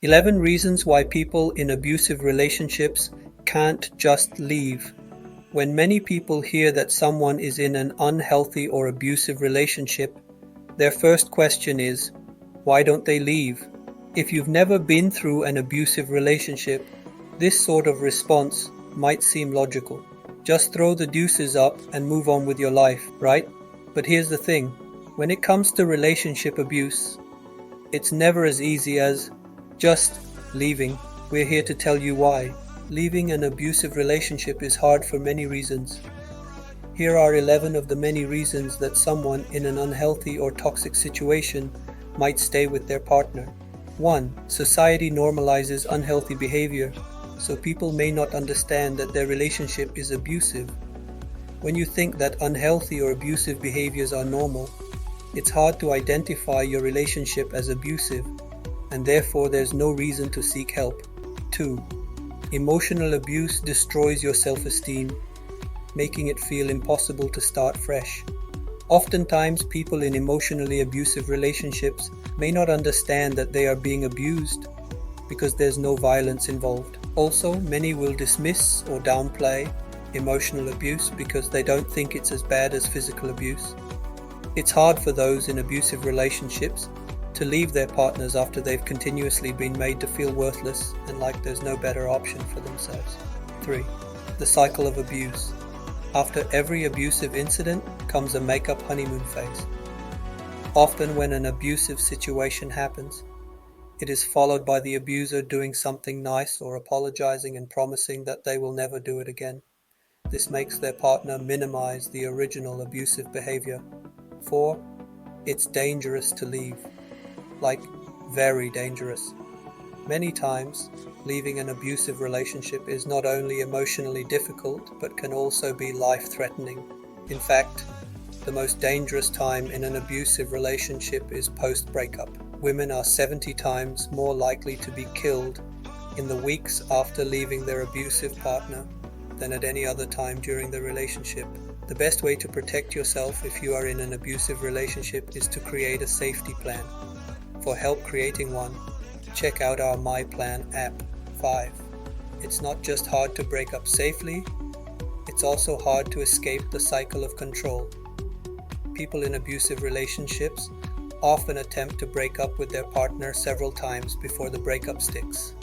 11 reasons why people in abusive relationships can't just leave. When many people hear that someone is in an unhealthy or abusive relationship, their first question is, why don't they leave? If you've never been through an abusive relationship, this sort of response might seem logical. Just throw the deuces up and move on with your life, right? But here's the thing, when it comes to relationship abuse, it's never as easy as just leaving. We're here to tell you why. Leaving an abusive relationship is hard for many reasons. Here are 11 of the many reasons that someone in an unhealthy or toxic situation might stay with their partner. 1. Society normalizes unhealthy behavior, so people may not understand that their relationship is abusive. When you think that unhealthy or abusive behaviors are normal, it's hard to identify your relationship as abusive, and therefore there's no reason to seek help. 2. Emotional abuse destroys your self-esteem, making it feel impossible to start fresh. Oftentimes, people in emotionally abusive relationships may not understand that they are being abused because there's no violence involved. Also, many will dismiss or downplay emotional abuse because they don't think it's as bad as physical abuse. It's hard for those in abusive relationships to leave their partners after they've continuously been made to feel worthless and like there's no better option for themselves. 3. The cycle of abuse. After every abusive incident comes a make-up honeymoon phase. Often when an abusive situation happens, it is followed by the abuser doing something nice or apologizing and promising that they will never do it again. This makes their partner minimize the original abusive behavior. 4. It's dangerous to leave. Like, very dangerous. Many times, leaving an abusive relationship is not only emotionally difficult, but can also be life-threatening. In fact, the most dangerous time in an abusive relationship is post-breakup. Women are 70 times more likely to be killed in the weeks after leaving their abusive partner than at any other time during the relationship. The best way to protect yourself if you are in an abusive relationship is to create a safety plan. For help creating one, check out our My Plan app. 5. It's not just hard to break up safely, it's also hard to escape the cycle of control. People in abusive relationships often attempt to break up with their partner several times before the breakup sticks.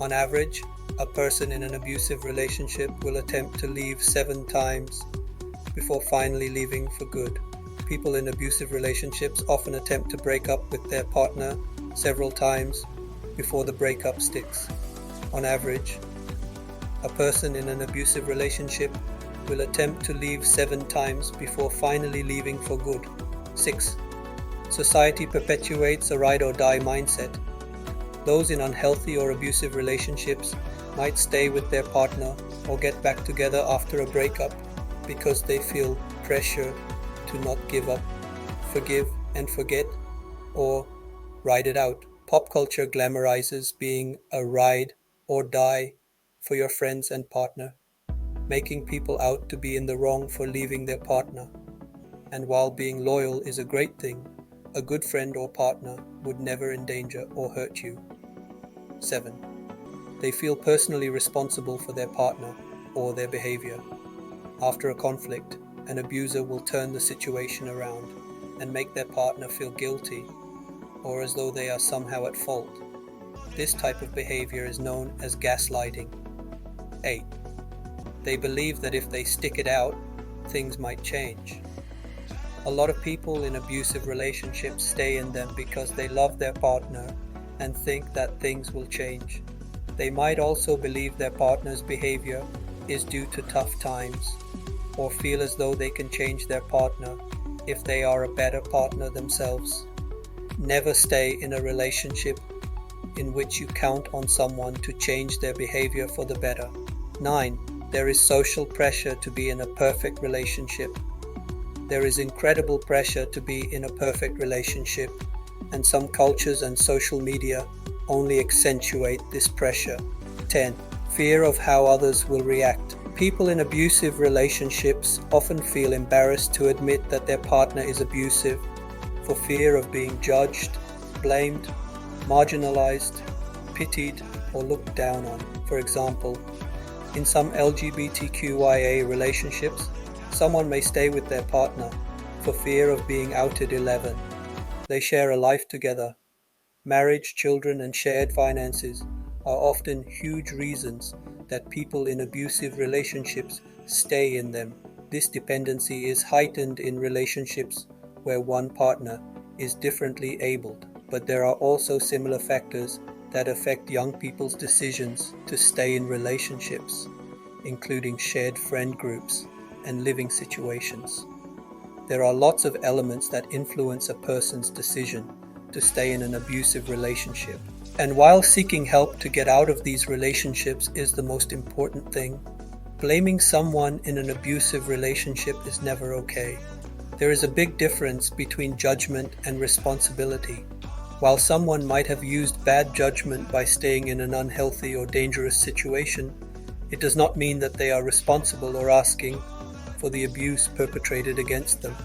On average, a person in an abusive relationship will attempt to leave 7 times before finally leaving for good. People in abusive relationships often attempt to break up with their partner several times before the breakup sticks. On average, a person in an abusive relationship will attempt to leave 7 times before finally leaving for good. 6. Society perpetuates a ride or die mindset. Those in unhealthy or abusive relationships might stay with their partner or get back together after a breakup because they feel pressure to not give up, forgive and forget, or ride it out. Pop culture glamorizes being a ride or die for your friends and partner, making people out to be in the wrong for leaving their partner. And while being loyal is a great thing, a good friend or partner would never endanger or hurt you. 7. They feel personally responsible for their partner or their behavior. After a conflict, an abuser will turn the situation around and make their partner feel guilty or as though they are somehow at fault. This type of behavior is known as gaslighting. 8. They believe that if they stick it out, things might change. A lot of people in abusive relationships stay in them because they love their partner and think that things will change. They might also believe their partner's behavior is due to tough times, or feel as though they can change their partner if they are a better partner themselves. Never stay in a relationship in which you count on someone to change their behavior for the better. 9. There is social pressure to be in a perfect relationship. There is incredible pressure to be in a perfect relationship, and some cultures and social media only accentuate this pressure. 10. Fear of how others will react. People in abusive relationships often feel embarrassed to admit that their partner is abusive for fear of being judged, blamed, marginalized, pitied or looked down on. For example, in some LGBTQIA relationships, someone may stay with their partner for fear of being outed 11. They share a life together. Marriage, children, and shared finances are often huge reasons that people in abusive relationships stay in them. This dependency is heightened in relationships where one partner is differently abled, but there are also similar factors that affect young people's decisions to stay in relationships, including shared friend groups and living situations. There are lots of elements that influence a person's decision to stay in an abusive relationship. And while seeking help to get out of these relationships is the most important thing, blaming someone in an abusive relationship is never okay. There is a big difference between judgment and responsibility. While someone might have used bad judgment by staying in an unhealthy or dangerous situation, it does not mean that they are responsible or asking for the abuse perpetrated against them.